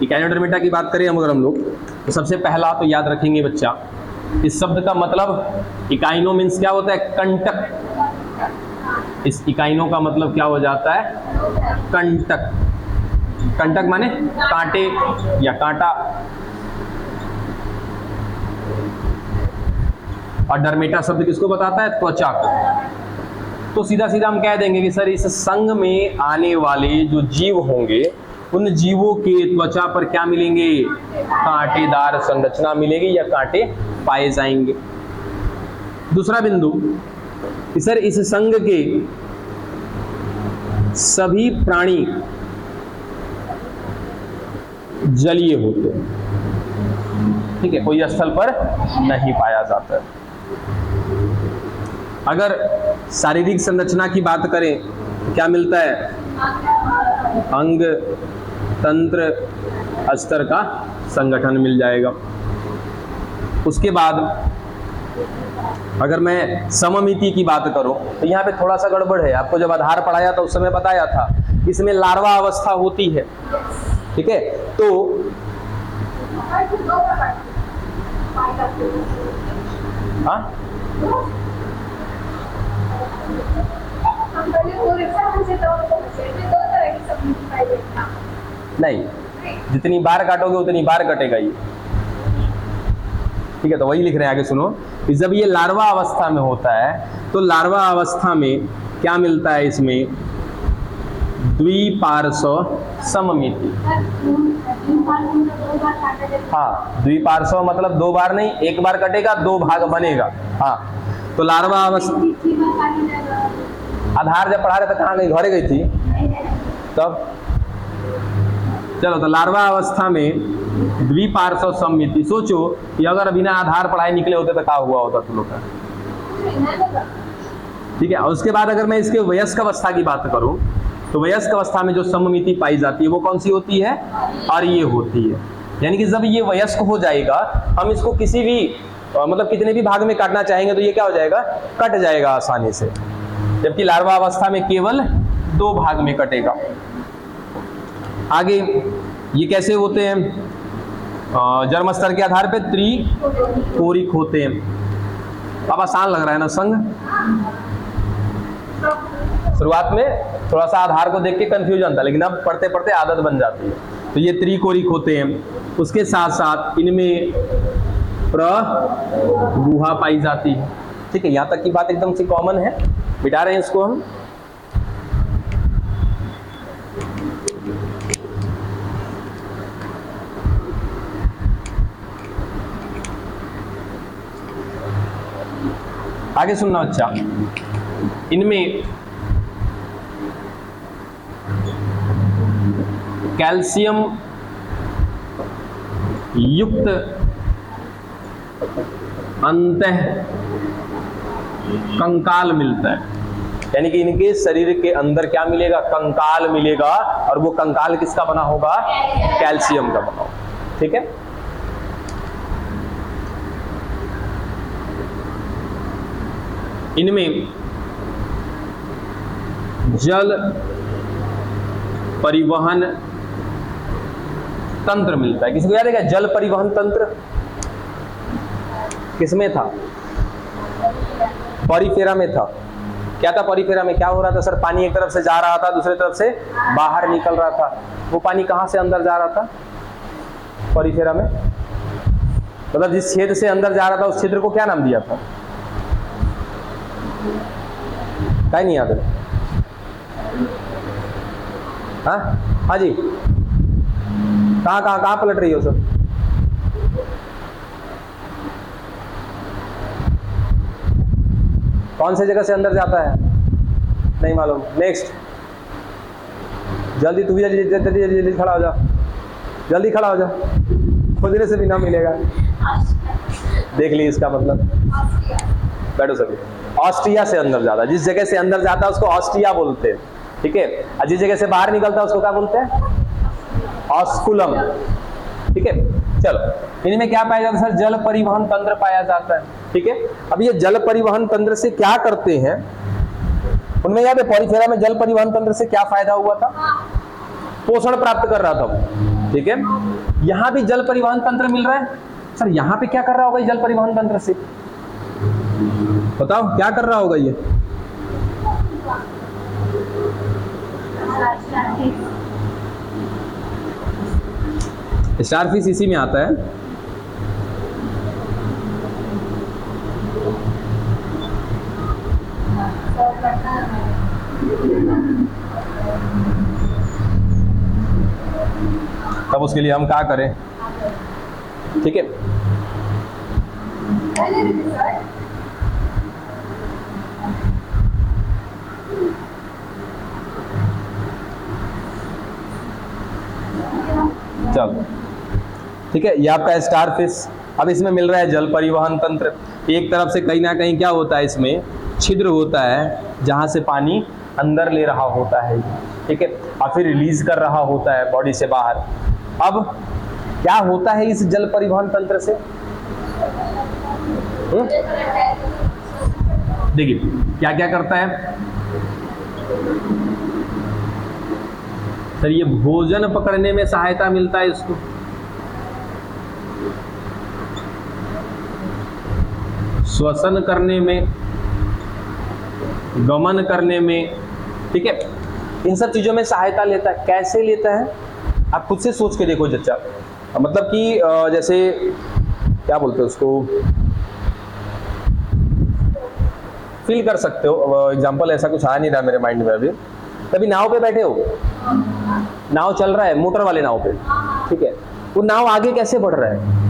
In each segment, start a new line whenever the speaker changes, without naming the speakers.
इकाइनोडर्मिटा की बात करें अगर हम लोग, तो सबसे पहला तो याद रखेंगे बच्चा, इस शब्द का मतलब इकाइनो मीन्स क्या होता है? कंटक। इस इकाइनो का मतलब क्या हो जाता है? कंटक। कंटक माने कांटे या कांटा। और डर्मेटा शब्द किसको बताता है? त्वचा को। तो सीधा सीधा हम कह देंगे कि सर इस संघ में आने वाले जो जीव होंगे उन जीवों के त्वचा पर क्या मिलेंगे? कांटेदार संरचना मिलेगी या कांटे पाए जाएंगे। दूसरा बिंदु कि सर इस संघ के सभी प्राणी जलीय होते हैं, ठीक है, कोई स्थल पर नहीं पाया जाता है। अगर शारीरिक संरचना की बात करें तो क्या मिलता है? अंग तंत्र अस्तर का संगठन मिल जाएगा। उसके बाद अगर मैं सममिति की बात करूं तो यहाँ पे थोड़ा सा गड़बड़ है। आपको जब आधार पढ़ाया था उस समय बताया था इसमें लार्वा अवस्था होती है, ठीक है। तो हाँ नहीं, जितनी बार काटोगे उतनी बार कटेगा ये, ठीक है। तो वही लिख रहे हैं आगे, सुनो। जब ये लार्वा अवस्था में होता है तो लार्वा अवस्था में क्या मिलता है? इसमें द्विपार्श्व सममिति। हाँ, द्विपार्श्व मतलब दो बार नहीं, एक बार कटेगा, दो भाग बनेगा। हाँ, तो लार्वा अवस्था, आधार जब पढ़ा रहे थे कहाँ गई? घरे गई थी तब। चलो, तो लार्वा अवस्था में द्विपार्श्व सममिति। सोचो कि अगर बिना आधार पढ़ाए निकले होते तो क्या हुआ होता तुम लोग का, ठीक है। और उसके बाद अगर मैं इसके वयस्क अवस्था की बात करूं तो वयस्क अवस्था में जो सममिति पाई जाती है वो कौन सी होती है? और ये होती है। यानी कि जब ये वयस्क हो जाएगा हम इसको किसी भी मतलब कितने भी भाग में काटना चाहेंगे तो ये क्या हो जाएगा? कट जाएगा आसानी से। जबकि लार्वा अवस्था में केवल दो भाग में कटेगा। आगे ये कैसे होते हैं? जन्म स्तर के आधार पे त्रिकोरिक होते हैं। अब आसान लग रहा है ना संघ? शुरुआत में थोड़ा सा आधार को देख के कंफ्यूजन था, लेकिन अब पढ़ते पढ़ते आदत बन जाती है। तो ये त्रिकोरिक होते हैं। उसके साथ साथ इनमें प्रगुहा पाई जाती है, ठीक है। यहाँ तक की बात एकदम से कॉमन है, मिटा रहे हैं इसको हम। आगे सुनना बच्चा, इनमें कैल्शियम युक्त अंतः कंकाल मिलता है। यानी कि इनके शरीर के अंदर क्या मिलेगा? कंकाल मिलेगा। और वो कंकाल किसका बना होगा? कैल्शियम का बना होगा, ठीक है। इनमें जल परिवहन तंत्र मिलता है। किसी को याद है क्या जल परिवहन तंत्र किसमें था? पॉरीफेरा में था। क्या था पॉरीफेरा में? क्या हो रहा था सर? पानी एक तरफ से जा रहा था, दूसरी तरफ से बाहर निकल रहा था। वो पानी कहां से अंदर जा रहा था? पॉरीफेरा में। मतलब जिस क्षेत्र से अंदर जा रहा था उस क्षेत्र को क्या नाम दिया था? क्या नहीं याद है? हाँ जी, कहाँ पलट रही हो सब? कौन से जगह से अंदर जाता है? नहीं मालूम। नेक्स्ट, जल्दी, तू भी जल्दी जल्दी जल्दी जल्दी खड़ा हो जा, जल्दी खड़ा हो जा, खोजने से भी ना मिलेगा। देख ली इसका मतलब। बैठो सभी। ऑस्ट्रिया से अंदर जाता है, जिस जगह से अंदर जाता है उसको ऑस्ट्रिया बोलते हैं, ठीक है। और जिस जगह से बाहर निकलता है उसको क्या बोलते हैं? ऑस्कुलम, ठीक है। चलो, इनमें क्या पाया जाता है सर? जल परिवहन तंत्र पाया जाता है, ठीक है। अब ये जल परिवहन तंत्र से क्या करते हैं? उनमें याद है पॉरीफेरा में जल परिवहन तंत्र से क्या फायदा हुआ था? पोषण प्राप्त कर रहा था वो, ठीक है, यहां भी जल परिवहन तंत्र मिल रहा है। सर यहां पे क्या कर रहा होगा जल परिवहन तंत्र से, बताओ क्या कर रहा होगा ये? स्टारफिश इसी में आता है। तब उसके लिए हम क्या करें? ठीक है, चलो ठीक है, ये आपका स्टारफिश। अब इसमें मिल रहा है जल परिवहन तंत्र। एक तरफ से कहीं ना कहीं क्या होता है, इसमें छिद्र होता है जहां से पानी अंदर ले रहा होता है, ठीक है, और फिर रिलीज कर रहा होता है बॉडी से बाहर। अब क्या होता है इस जल परिवहन तंत्र से? देखिए क्या क्या करता है सर, ये भोजन पकड़ने में सहायता मिलता है इसको, श्वसन करने में, गमन करने में, ठीक है, इन सब चीजों में सहायता लेता है। कैसे लेता है आप खुद से सोच के देखो जच्चा। मतलब कि जैसे क्या बोलते हैं उसको, फील कर सकते हो। एग्जांपल ऐसा कुछ आ नहीं रहा मेरे माइंड में अभी। कभी नाव पे बैठे हो, नाव चल रहा है, मोटर वाले नाव पे, ठीक है, वो नाव आगे कैसे बढ़ रहा है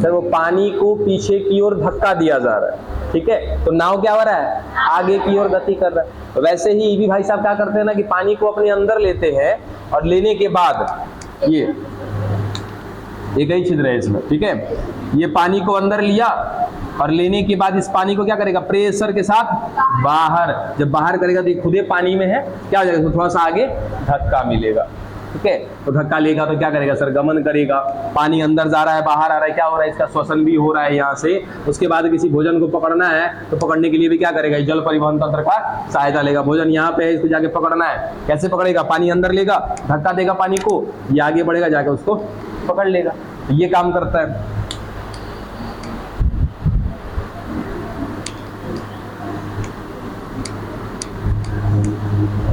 सर? वो पानी को पीछे की ओर धक्का दिया जा रहा है, ठीक है, तो नाव क्या हो रहा है, आगे की ओर गति कर रहा है। वैसे ही ईवी भाई साहब क्या करते हैं ना कि पानी को अपने अंदर लेते हैं और लेने के बाद ये एक ही छिद्र है इसमें, ठीक है, ये पानी को अंदर लिया और लेने के बाद इस पानी को क्या करेगा, प्रेशर के साथ बाहर, जब बाहर करेगा तो ये खुदे पानी में है, क्या हो जाएगा, थोड़ा सा आगे धक्का मिलेगा, ठीक है, तो धक्का लेगा तो क्या करेगा सर, गमन करेगा, पानी अंदर जा रहा है, बाहर आ रहा है, क्या हो रहा है, इसका श्वसन भी हो रहा है यहाँ से। उसके बाद किसी भोजन को पकड़ना है तो पकड़ने के लिए भी क्या करेगा, जल परिवहन तंत्र का सहायता लेगा। भोजन यहाँ पे है, इसको जाके पकड़ना है, कैसे पकड़ेगा, पानी अंदर लेगा, धक्का देगा पानी को, ये आगे बढ़ेगा, जाके उसको पकड़ लेगा, ये काम करता है।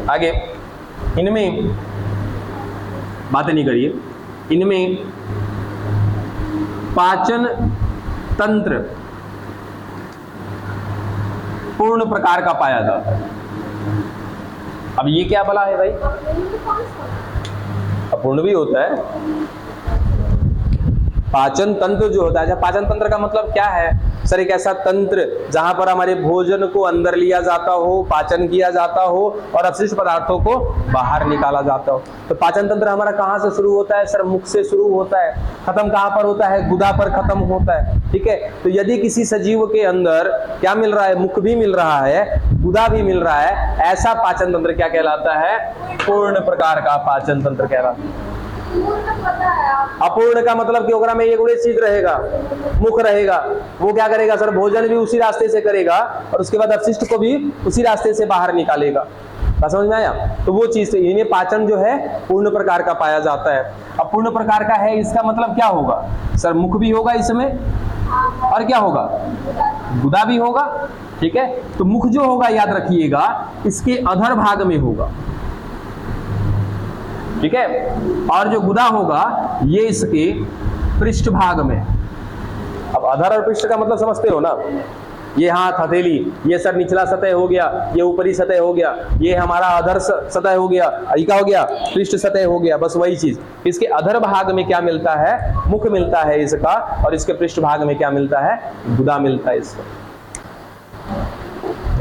आगे इनमें बातें नहीं करिए, इनमें पाचन तंत्र पूर्ण प्रकार का पाया जाता है। अब ये क्या भला है भाई, अपूर्ण भी होता है। पाचन तंत्र जो होता है, पाचन तंत्र का मतलब क्या है सर, एक ऐसा तंत्र जहां पर हमारे भोजन को अंदर लिया जाता हो, पाचन किया जाता हो और अपशिष्ट पदार्थों को बाहर निकाला जाता हो। तो पाचन तंत्र हमारा कहां से शुरू होता है सर, मुख से शुरू होता है, खत्म कहां पर होता है, गुदा पर खत्म होता है, ठीक है। तो यदि किसी सजीव के अंदर क्या मिल रहा है, मुख भी मिल रहा है, गुदा भी मिल रहा है, ऐसा पाचन तंत्र क्या कहलाता है, पूर्ण प्रकार का पाचन तंत्र कहलाता है। अपूर्ण का मतलब कि ओकरा में एक चीज रहेगा, मुख रहेगा, वो क्या करेगा सर, भोजन भी उसी रास्ते से करेगा और उसके बाद अपशिष्ट को भी उसी रास्ते से बाहर निकालेगा। समझ में आया? तो वो चीज, इन्हें पाचन जो है पूर्ण प्रकार का पाया जाता है। अब पूर्ण प्रकार का है, इसका मतलब क्या होगा सर, मुख भी होगा इसमें और क्या होगा, गुदा भी होगा, ठीक है। तो मुख जो होगा याद रखिएगा इसके अधर भाग में होगा, ठीक है, और जो गुदा होगा ये इसके पृष्ठ भाग में। अब अधर और पृष्ठ का मतलब समझते हो ना, ये हाथ हथेली, ये सर निचला सतह हो गया, ये ऊपरी सतह हो गया, ये हमारा अधर सतह हो गया, क्या हो गया, पृष्ठ सतह हो गया, बस वही चीज। इसके अधर भाग में क्या मिलता है, मुख मिलता है इसका, और इसके पृष्ठ भाग में क्या मिलता है, गुदा मिलता है इसका।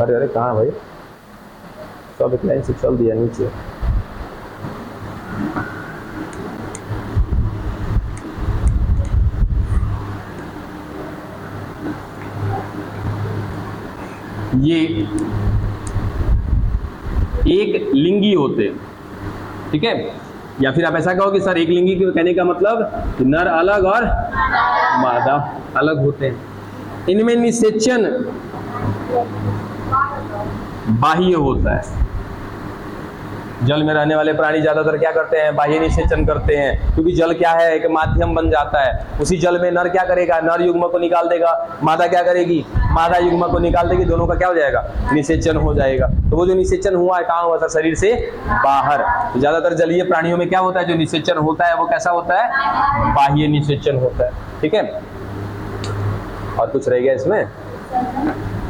अरे अरे कहाँ भाई, सब एक लाइन से चल दिया नीचे। ये एक लिंगी होते हैं, ठीक है, या फिर आप ऐसा कहो कि सर एक लिंगी के कहने का मतलब कि नर अलग और मादा अलग होते हैं। इनमें निषेचन बाह्य होता है, जल में रहने वाले प्राणी ज्यादातर क्या करते हैं, बाह्य निषेचन करते हैं, क्योंकि जल क्या है, एक माध्यम बन जाता है। उसी जल में नर क्या करेगा, नर युग्म को निकाल देगा, मादा क्या करेगी, मादा युग्म को निकाल देगी, दोनों का क्या हो जाएगा, निषेचन हो जाएगा। तो वो जो निषेचन हुआ है कहाँ हुआ था, शरीर से बाहर। तो ज्यादातर जलीय प्राणियों में क्या होता है, जो निषेचन होता है वो कैसा होता है, बाह्य निषेचन होता है। ठीक है, और कुछ रह गया इसमें,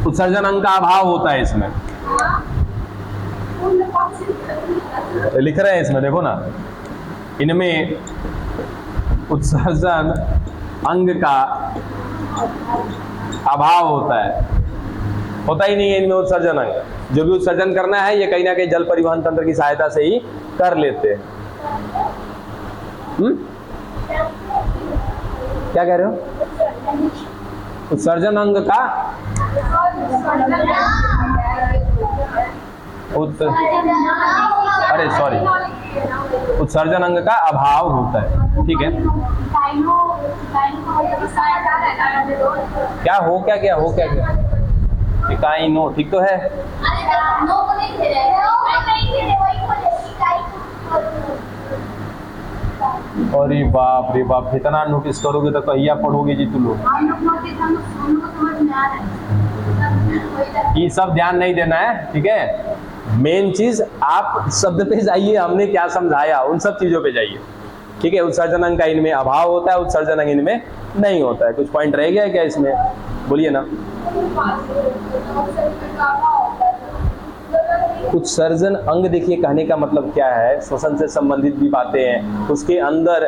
उत्सर्जन अंग का अभाव होता है इसमें, लिख रहे हैं इसमें, देखो ना, इनमें उत्सर्जन अंग का अभाव होता है, होता ही नहीं है इनमें उत्सर्जन अंग। जो भी उत्सर्जन करना है ये कहीं ना कहीं जल परिवहन तंत्र की सहायता से ही कर लेते हैं। क्या कह रहे हो, उत्सर्जन अंग का उत्सर्जन अंग का अभाव होता है। ठीक है, क्या हो क्या क्या हो क्या क्या, इकाइनो, ठीक तो है। अरे बाप रे बाप, इतना नोटिस करोगे तो कहिया पढ़ोगे जी तुम लोग। ये सब ध्यान नहीं देना है, ठीक है। मेन चीज आप शब्द पे जाइए, हमने क्या समझाया उन सब चीजों पे जाइए। ठीक है, उत्सर्जन अंग का इनमें अभाव होता है, उत्सर्जन अंग इनमें नहीं होता है। कुछ पॉइंट रह गया है क्या इसमें, बोलिए ना। उत्सर्जन अंग देखिए, कहने का मतलब क्या है, श्वसन से संबंधित भी बातें हैं, उसके अंदर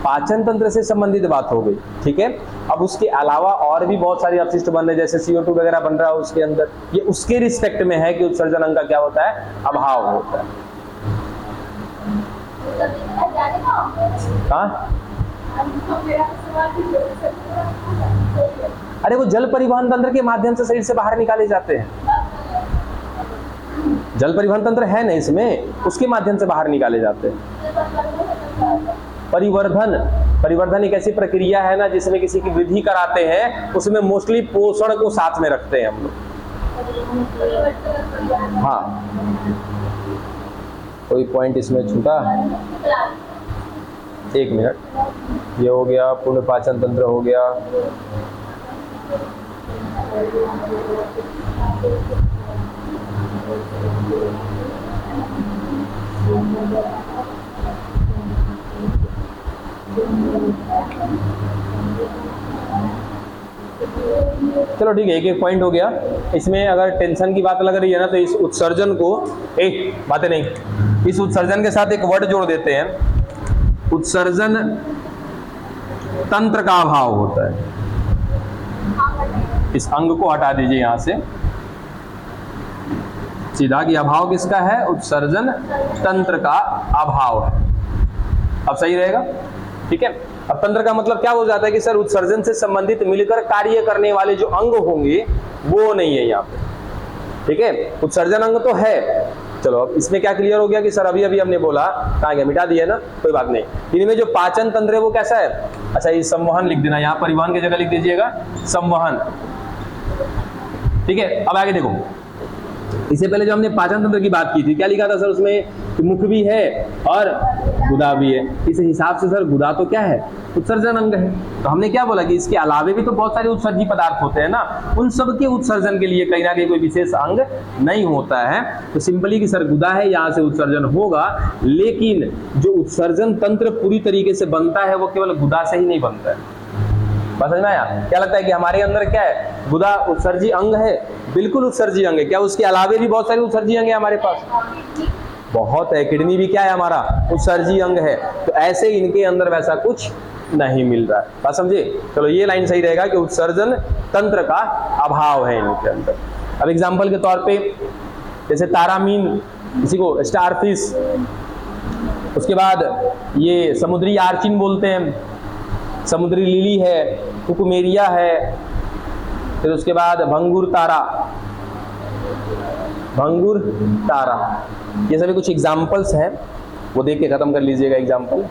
पाचन तंत्र से संबंधित बात हो गई। ठीक है, अब उसके अलावा और भी बहुत सारे अपशिष्ट बन रहे, जैसे CO2 वगैरह बन रहा है उसके अंदर, ये उसके रिस्पेक्ट में है कि उत्सर्जन अंग का क्या होता है, अभाव होता है। हाँ, अरे वो जल परिवहन तंत्र के माध्यम से शरीर से बाहर निकाले जाते हैं। जल परिवहन तंत्र है ना इसमें, उसके माध्यम से बाहर निकाले जाते हैं। परिवर्धन एक ऐसी प्रक्रिया है ना जिसमें किसी की वृद्धि कराते हैं, उसमें मोस्टली पोषण को साथ में रखते हैं हम लोग। हाँ, कोई पॉइंट इसमें छूटा, एक मिनट, ये हो गया, पूर्ण पाचन तंत्र हो गया, चलो ठीक है, एक एक पॉइंट हो गया। इसमें अगर टेंशन की बात लग रही है ना, तो इस उत्सर्जन को, एक बातें नहीं, इस उत्सर्जन के साथ एक वर्ड जोड़ देते हैं, उत्सर्जन तंत्र का अभाव होता है। इस अंग को हटा दीजिए यहां से सीधा, कि अभाव किसका है, उत्सर्जन तंत्र का अभाव है। अब सही रहेगा, ठीक है। अब तंत्र का मतलब क्या हो जाता है कि सर उत्सर्जन से संबंधित मिलकर कार्य करने वाले जो अंग होंगे वो नहीं है यहाँ पे, ठीक है। उत्सर्जन अंग तो है, चलो अब इसमें क्या क्लियर हो गया कि सर अभी हमने बोला, कहाँ गया, मिटा दिया ना, कोई बात नहीं। इनमें जो पाचन तंत्र है वो कैसा है, अच्छा ये संवहन लिख देना, यहाँ परिवहन की जगह लिख दीजिएगा संवहन, ठीक है। अब आगे देखो, इससे पहले जो हमने पाचन तंत्र की बात की थी, क्या लिखा था सर उसमें, कि मुख भी है और गुदा भी है। इस हिसाब से सर गुदा तो क्या है, उत्सर्जन अंग है। तो हमने क्या बोला कि इसके अलावे भी तो बहुत सारे उत्सर्जी पदार्थ होते हैं ना, उन सब के उत्सर्जन के लिए कहीं ना कहीं कोई विशेष अंग नहीं होता है। तो सिंपली कि सर गुदा है, यहाँ से उत्सर्जन होगा, लेकिन जो उत्सर्जन तंत्र पूरी तरीके से बनता है वो केवल गुदा से ही नहीं बनता है। बात समझ में आया? क्या लगता है कि हमारे अंदर क्या है, गुदा उत्सर्जी अंग है? बिल्कुल उत्सर्जी अंग है। क्या उसके अलावे भी बहुत सारे उत्सर्जी अंग है हमारे पास? बहुत है। किडनी भी क्या है हमारा, उत्सर्जी अंग है। तो ऐसे इनके अंदर वैसा कुछ नहीं मिल रहा है। बात समझे? चलो ये लाइन सही रहेगा कि उत्सर्जन तंत्र का अभाव है इनके अंदर। अब एग्जाम्पल के तौर पे जैसे तारामीन, इसी को स्टारफिश, उसके बाद ये समुद्री आर्चिन बोलते हैं, समुद्री लिली है, कुकुमेरिया है, फिर उसके बाद भंगुर तारा, भंगुर तारा, ये सभी कुछ एग्जाम्पल्स हैं, वो देख के खत्म कर लीजिएगा एग्जाम्पल।